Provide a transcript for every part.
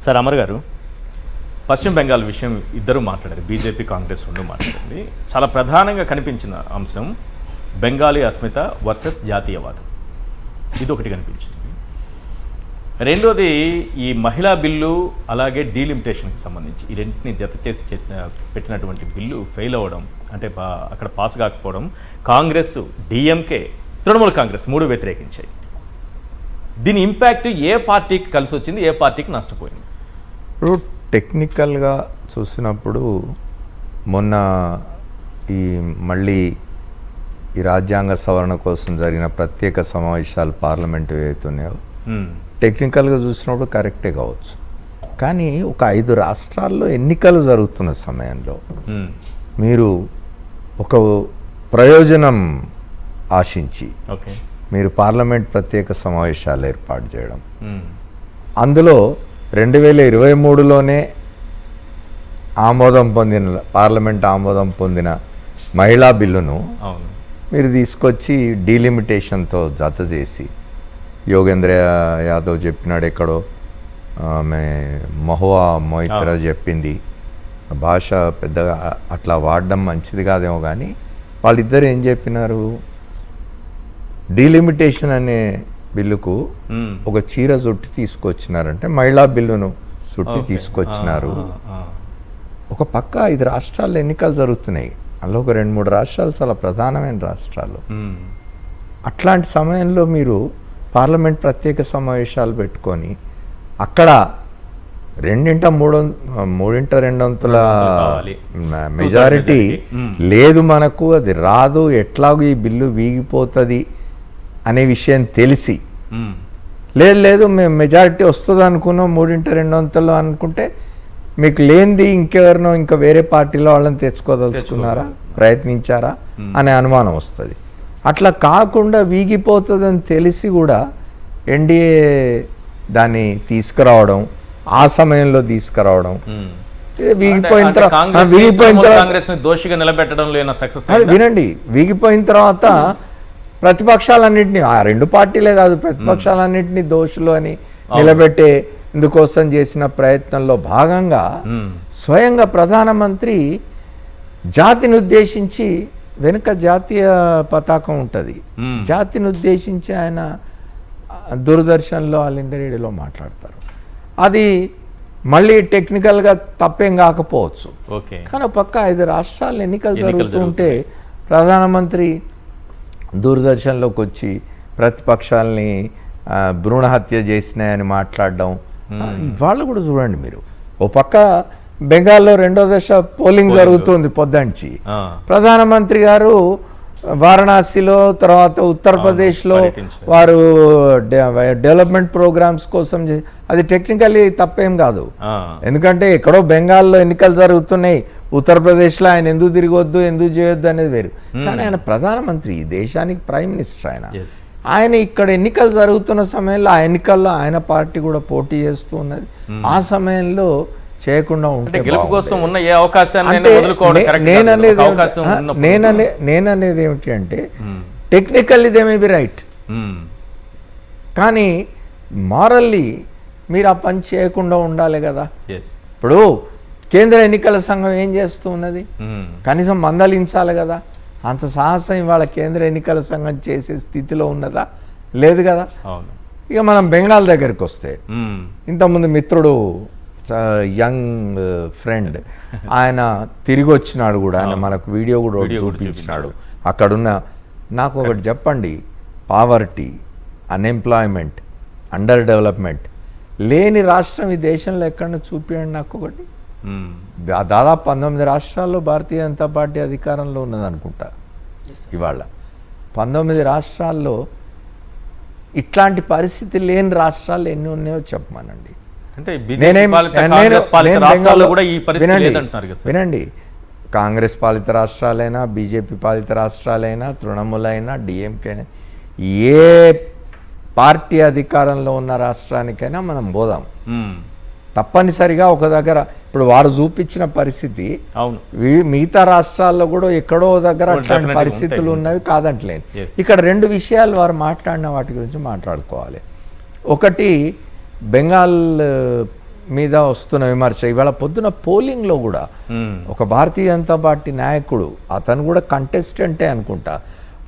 Sir Amar గారు, పశ్చిమ బెంగాల్ విషయం ఇద్దరు మాట్లాడారు, బీజేపీ కాంగ్రెస్ రెండు మాట్లాడింది. చాలా ప్రధానంగా కనిపించిన అంశం బెంగాలీ అస్మిత వర్సెస్ జాతీయవాదం, ఇది ఒకటి కనిపించింది. రెండోది ఈ మహిళా బిల్లు, అలాగే డీలిమిటేషన్కి సంబంధించి ఈ రెండింటిని జత చేసి పెట్టినటువంటి బిల్లు ఫెయిల్ అవ్వడం, అంటే అక్కడ పాస్ కాకపోవడం, కాంగ్రెస్, డిఎంకే, తృణమూల్ కాంగ్రెస్ మూడు వ్యతిరేకించాయి. దీని ఇంపాక్ట్ ఏ పార్టీకి కలిసి వచ్చింది, ఏ పార్టీకి నష్టపోయింది? ఇప్పుడు టెక్నికల్గా చూసినప్పుడు మొన్న మళ్ళీ ఈ రాజ్యాంగ సవరణ కోసం జరిగిన ప్రత్యేక సమావేశాలు పార్లమెంట్ ఏవైతున్నాయో టెక్నికల్గా చూసినప్పుడు కరెక్టే కావచ్చు. కానీ ఒక 5 రాష్ట్రాల్లో ఎన్నికలు జరుగుతున్న సమయంలో మీరు ఒక ప్రయోజనం ఆశించి మీరు పార్లమెంట్ ప్రత్యేక సమావేశాలు ఏర్పాటు చేయడం, అందులో 2023లోనే పార్లమెంట్ ఆమోదం పొందిన మహిళా బిల్లును మీరు తీసుకొచ్చి డీలిమిటేషన్తో జత చేసి, యోగేంద్ర యాదవ్ చెప్పినాడు ఎక్కడో, ఆమె మహువా మొయిత్రా చెప్పింది, భాష పెద్దగా అట్లా వాడడం మంచిది కాదేమో, కానీ వాళ్ళిద్దరు ఏం చెప్పినారు, డీలిమిటేషన్ అనే బిల్లుకు ఒక చీర చుట్టి తీసుకొచ్చినారంటే మహిళా బిల్లును చుట్టి తీసుకొచ్చినారు. ఒక పక్క 5 రాష్ట్రాల్లో ఎన్నికలు జరుగుతున్నాయి, అందులో ఒక 2-3 రాష్ట్రాలు చాలా ప్రధానమైన రాష్ట్రాలు. అట్లాంటి సమయంలో మీరు పార్లమెంట్ ప్రత్యేక సమావేశాలు పెట్టుకొని అక్కడ 2/3 మెజారిటీ లేదు, మనకు అది రాదు, ఎట్లాగూ ఈ బిల్లు వీగిపోతుంది అనే విషయం తెలిసి, లేదు మేము మెజారిటీ వస్తుంది అనుకున్నాం 3/2 అనుకుంటే, మీకు లేనిది ఇంకెవరినో ఇంకా వేరే పార్టీలో వాళ్ళని తెచ్చుకోదలుచుకున్నారా, ప్రయత్నించారా అనే అనుమానం వస్తుంది. అట్లా కాకుండా వీగిపోతుందని తెలిసి కూడా ఎన్డీఏ దాన్ని తీసుకురావడం, ఆ సమయంలో తీసుకురావడం, వీగిపోయిన వినండి, వీగిపోయిన తర్వాత ప్రతిపక్షాలన్నింటినీ, ఆ 2 పార్టీలే కాదు, ప్రతిపక్షాలన్నింటినీ దోషులు అని నిలబెట్టే ఇందుకోసం చేసిన ప్రయత్నంలో భాగంగా స్వయంగా ప్రధానమంత్రి జాతిని ఉద్దేశించి, వెనుక జాతీయ పతాకం ఉంటుంది, జాతిని ఉద్దేశించి ఆయన దూరదర్శన్లో, ఆల్ ఇండియా రేడియోలో మాట్లాడతారు. అది మళ్ళీ టెక్నికల్గా తప్పేం కాకపోవచ్చు, కానీ పక్క 5 రాష్ట్రాలు ఎన్నికలు జరుగుతుంటే ప్రధానమంత్రి దూరదర్శన్లోకి వచ్చి ప్రతిపక్షాలని భ్రూణ హత్య చేసినాయని మాట్లాడడం. వాళ్ళు కూడా చూడండి మీరు, ఓ పక్క బెంగాల్లో 2వ దశ పోలింగ్ జరుగుతుంది పొద్దుంచి, ప్రధానమంత్రి గారు వారణాసిలో, తర్వాత ఉత్తరప్రదేశ్లో వారు డెవలప్మెంట్ ప్రోగ్రామ్స్ కోసం, అది టెక్నికల్లీ తప్పేం కాదు, ఎందుకంటే ఎక్కడో బెంగాల్లో ఎన్నికలు జరుగుతున్నాయి, ఉత్తరప్రదేశ్లో ఆయన ఎందుకు తిరగొద్దు, ఎందుకు చేయొద్దు అనేది వేరు. కానీ ఆయన ప్రధానమంత్రి, దేశానికి ప్రైమ్ మినిస్టర్, ఆయన ఇక్కడ ఎన్నికలు జరుగుతున్న సమయంలో, ఆ ఎన్నికల్లో ఆయన పార్టీ కూడా పోటీ చేస్తూ ఉన్నది, ఆ సమయంలో చేయకుండా ఉంటే నేననేది ఏమిటి అంటే, technically they may be right, కానీ మారల్లీ మీరు ఆ పని చేయకుండా ఉండాలి కదా. ఇప్పుడు కేంద్ర ఎన్నికల సంఘం ఏం చేస్తూ ఉన్నది, కనీసం మందలించాలి కదా. అంత సాహసం ఇవాళ కేంద్ర ఎన్నికల సంఘం చేసే స్థితిలో ఉన్నదా? లేదు కదా. ఇక మనం బెంగాల్ దగ్గరికి వస్తే, ఇంతకుముందు మిత్రుడు, యంగ్ ఫ్రెండ్, ఆయన తిరిగి వచ్చినాడు కూడా, ఆయన మనకు వీడియో కూడా చూపించినాడు. అక్కడున్న, నాకు ఒకటి చెప్పండి, పావర్టీ, అన్ఎంప్లాయ్మెంట్, అండర్ డెవలప్మెంట్ లేని రాష్ట్రం ఈ దేశంలో ఎక్కడన్నా చూపించండి నాకు ఒకటి. దాదాపు 19 రాష్ట్రాల్లో భారతీయ జనతా పార్టీ అధికారంలో ఉన్నదనుకుంటా. ఇవాళ 19 రాష్ట్రాల్లో ఇట్లాంటి పరిస్థితి లేని రాష్ట్రాలు ఎన్ని ఉన్నాయో చెప్పమనండి. వినండి, కాంగ్రెస్ పాలిత రాష్ట్రాలైనా, బీజేపీ పాలిత రాష్ట్రాలైనా, తృణమూల్ అయినా, డిఎంకే అయినా, ఏ పార్టీ అధికారంలో ఉన్న రాష్ట్రానికైనా మనం పోదాం. తప్పనిసరిగా ఒక దగ్గర, ఇప్పుడు వారు చూపించిన పరిస్థితి మిగతా రాష్ట్రాల్లో కూడా ఎక్కడో దగ్గర అట్లాంటి పరిస్థితులు ఉన్నవి కాదంటలేదు. ఇక్కడ 2 విషయాలు వారు మాట్లాడిన వాటి గురించి మాట్లాడుకోవాలి. ఒకటి, బెంగాల్ మీద వస్తున్న విమర్శ ఇవాళ పొద్దున పోలింగ్లో కూడా ఒక భారతీయ జనతా పార్టీ నాయకుడు, అతను కూడా కంటెస్టెంటే అనుకుంటా,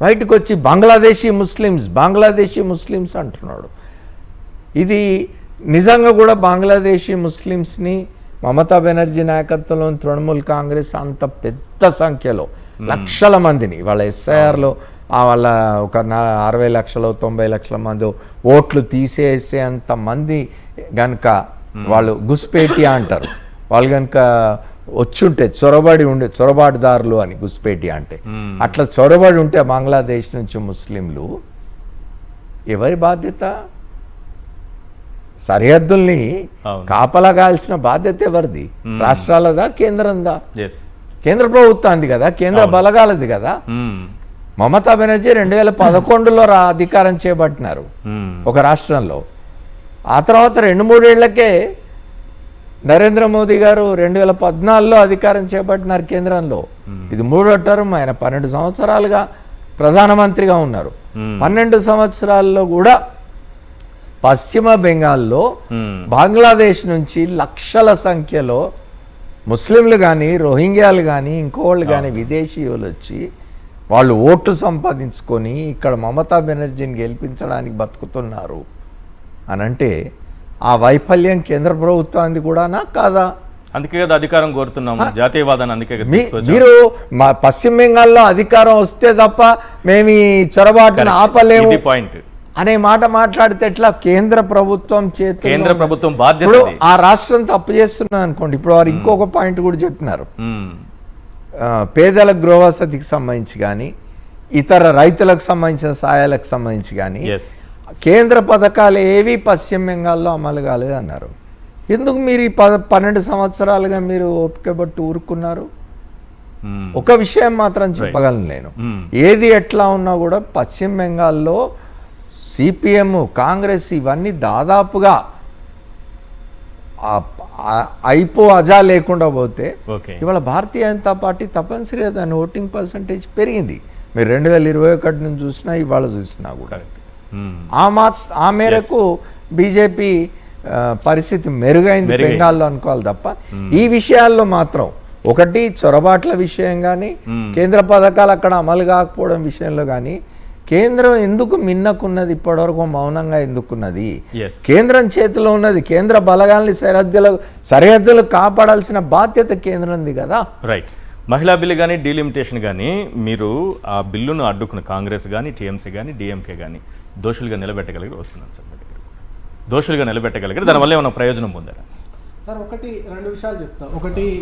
బయటకు వచ్చి బంగ్లాదేశీ ముస్లిమ్స్ అంటున్నాడు. ఇది నిజంగా కూడా బంగ్లాదేశీ ముస్లిమ్స్ని మమతా బెనర్జీ నాయకత్వంలోని తృణమూల్ కాంగ్రెస్ అంత పెద్ద సంఖ్యలో లక్షల మందిని వాళ్ళ ఎస్ఐఆర్లో వాళ్ళ ఒక 60 లక్షలు 90 లక్షల మంది ఓట్లు తీసేసే అంత మంది గనక వాళ్ళు గుస్పేటియా అంటారు, వాళ్ళు కనుక వచ్చుంటే చొరబాటుదారులు అని గుస్పేటియా అంటే, అట్లా చొరబడి ఉంటే బంగ్లాదేశ్ నుంచి ముస్లింలు ఎవరి బాధ్యత? సరిహద్దుల్ని కాపలాగాల్సిన బాధ్యత ఎవరిది? రాష్ట్రాలదా కేంద్రందా? కేంద్ర ప్రభుత్వానికి కదా, కేంద్ర బలగాలది కదా. మమతా బెనర్జీ 2011లో అధికారం చేపట్టినారు ఒక రాష్ట్రంలో. ఆ తర్వాత 2-3 ఏళ్లకే నరేంద్ర మోదీ గారు 2014లో అధికారం చేపట్టినారు కేంద్రంలో. ఇది 3వ టర్మ్. ఆయన 12 సంవత్సరాలుగా ప్రధానమంత్రిగా ఉన్నారు. 12 సంవత్సరాల్లో కూడా పశ్చిమ బెంగాల్లో బంగ్లాదేశ్ నుంచి లక్షల సంఖ్యలో ముస్లింలు కానీ రోహింగ్యాలు కానీ ఇంకోళ్ళు కానీ విదేశీయులు వచ్చి వాళ్ళు ఓట్లు సంపాదించుకొని ఇక్కడ మమతా బెనర్జీని గెలిపించడానికి బతుకుతున్నారు అని అంటే ఆ వైఫల్యం కేంద్ర ప్రభుత్వానికి కూడానా కాదా? అందుకే కదా అధికారం కోరుతున్నాము, జాతీయవాదాన్ని. అందుకే మీరు మా పశ్చిమ బెంగాల్లో అధికారం వస్తే తప్ప మేము ఈ చొరబాటును ఆపలేము అనే మాట మాట్లాడితే ఎట్లా? కేంద్ర ప్రభుత్వం కేంద్ర ప్రభుత్వం బాధ్యత. ఆ రాష్ట్రం తప్పు చేస్తున్నది అనుకోండి. ఇప్పుడు వారు ఇంకొక పాయింట్ కూడా చెప్తున్నారు, పేదల గృహవసతికి సంబంధించి కానీ ఇతర రైతులకు సంబంధించిన సాయాలకు సంబంధించి కానీ కేంద్ర పథకాలు ఏవి పశ్చిమ బెంగాల్లో అమలు కాలేదు అన్నారు. ఎందుకు మీరు ఈ 12 సంవత్సరాలుగా మీరు ఓపిక బట్టి ఊరుకున్నారు? ఒక విషయం మాత్రం చెప్పగలను నేను, ఏది ఎట్లా ఉన్నా కూడా పశ్చిమ బెంగాల్లో సిపిఎం కాంగ్రెస్ ఇవన్నీ దాదాపుగా అజా లేకుండా పోతే ఇవాళ భారతీయ జనతా పార్టీ తప్పనిసరిగా దాని ఓటింగ్ పర్సంటేజ్ పెరిగింది. మీరు 2021 నుంచి చూసినా ఇవాళ చూసినా కూడా ఆ మేరకు బీజేపీ పరిస్థితి మెరుగైంది బెంగాల్లో అనుకోవాలి తప్ప ఈ విషయాల్లో మాత్రం ఒకటి చొరబాట్ల విషయం కానీ కేంద్ర పథకాలు అక్కడ అమలు కాకపోవడం విషయంలో కానీ కేంద్రం ఎందుకు మిన్నకున్నది? ఇప్పటివరకు మౌనంగా ఎందుకున్నది? కేంద్రం చేతిలో ఉన్నది, కేంద్ర బలగాల్ని సరిహద్దులు కాపాడాల్సిన బాధ్యత కేంద్రంది కదా. రైట్. మహిళా బిల్లు కానీ డీలిమిటేషన్ కానీ మీరు ఆ బిల్లును అడ్డుకున్న కాంగ్రెస్ కానీ టీఎంసీ కానీ డిఎంకే కానీ దోషులుగా నిలబెట్టగలిగి వస్తున్నాను సార్. దోషులుగా నిలబెట్టగలిగారు, దానివల్ల ఏమైనా ప్రయోజనం పొందారా? సార్ 2 విషయాలు చెప్తా. ఒకటి